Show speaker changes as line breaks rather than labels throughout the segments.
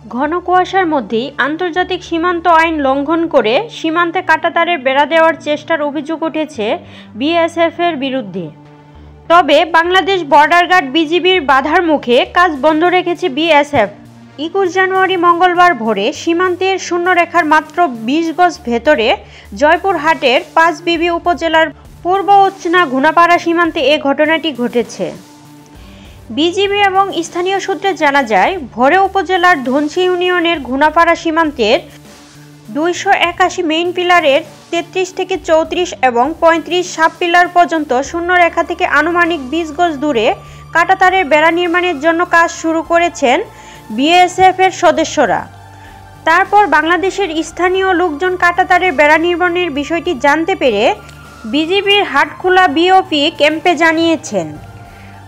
ঘন কুয়াশার মধ্যেই আন্তর্জাতিক সীমান্ত আইন লঙ্ঘন করে সীমান্তে কাঁটাতারের বেড়া দেওয়ার চেষ্টার অভিযোগ উঠেছে বিএসএফের বিরুদ্ধে। তবে বাংলাদেশ বর্ডার গার্ড বিজিবির বাধার মুখে কাজ বন্ধ রেখেছে বিএসএফ। 21 জানুয়ারি মঙ্গলবার ভোরে সীমান্তের শূন্যরেখার মাত্র 20 গজ ভেতরে জয়পুরহাটের 5 বিবি উপজেলার পূর্ব উচনা ঘুনাপাড়া সীমান্তে এ ঘটনাটি ঘটেছে। বিজিবি এবং স্থানীয় সূত্রে জানা যায়, ভোরে উপজেলার ধনসি ইউনিয়নের ঘুনাপাড়া সীমান্তের 281 মেইন পিলারের 33 থেকে 34 এবং 35 সাব পিলার পর্যন্ত শূন্যরেখা থেকে আনুমানিক 20 গজ দূরে কাঁটাতারের বেড়া নির্মাণের জন্য কাজ শুরু করেছেন বিএসএফের সদস্যরা। তারপর বাংলাদেশের স্থানীয় লোকজন কাঁটাতারের বেড়া নির্মাণের বিষয়টি জানতে পেরে বিজিবির হাটখোলা বিওপি ক্যাম্পে জানিয়েছেন।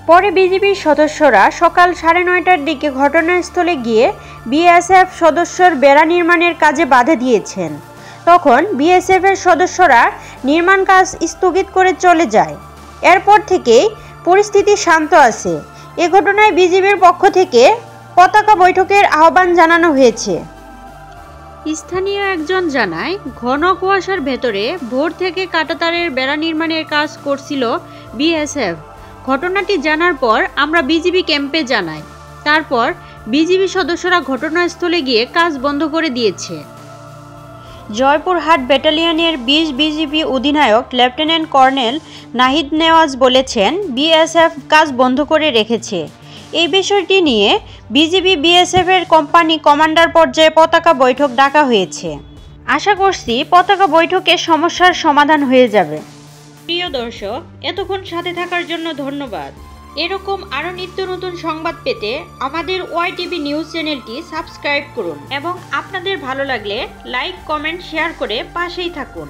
পরে বিজিবির সদস্যরা সকাল 9:30টার দিকে ঘটনাস্থলে গিয়ে বিএসএফ সদস্যর বেড়া নির্মাণের কাজে বাধা দিয়েছেন। তখন বিএসএফের সদস্যরা নির্মাণ কাজ স্থগিত করে চলে যায়। এরপর থেকেই পরিস্থিতি শান্ত আছে। এ ঘটনায় বিজিবির পক্ষ থেকে পতাকা বৈঠকের আহ্বান জানানো হয়েছে। স্থানীয় একজন জানায়, ঘন কুয়াশার ভেতরে ভোর থেকে কাঁটাতারের বেড়া নির্মাণের কাজ করছিল বিএসএফ। ঘটনাটি জানার পর আমরা বিজিবি ক্যাম্পে জানাই। তারপর বিজিবি সদস্যরা ঘটনাস্থলে গিয়ে কাজ বন্ধ করে দিয়েছে। জয়পুরহাট ব্যাটালিয়নের 20 বিজিবি অধিনায়ক লেফটেন্যান্ট কর্নেল নাহিদ নেওয়াজ বলেছেন, বিএসএফ কাজ বন্ধ করে রেখেছে। এই বিষয়টি নিয়ে বিজিবি বিএসএফের কোম্পানি কমান্ডার পর্যায়ে পতাকা বৈঠক ডাকা হয়েছে। আশা করছি পতাকা বৈঠকে সমস্যার সমাধান হয়ে যাবে। প্রিয় দর্শক, এতক্ষণ সাথে থাকার জন্য ধন্যবাদ। এরকম আরও নিত্য নতুন সংবাদ পেতে আমাদের ওয়াইটিভি নিউজ চ্যানেলটি সাবস্ক্রাইব করুন এবং আপনাদের ভালো লাগলে লাইক, কমেন্ট, শেয়ার করে পাশেই থাকুন।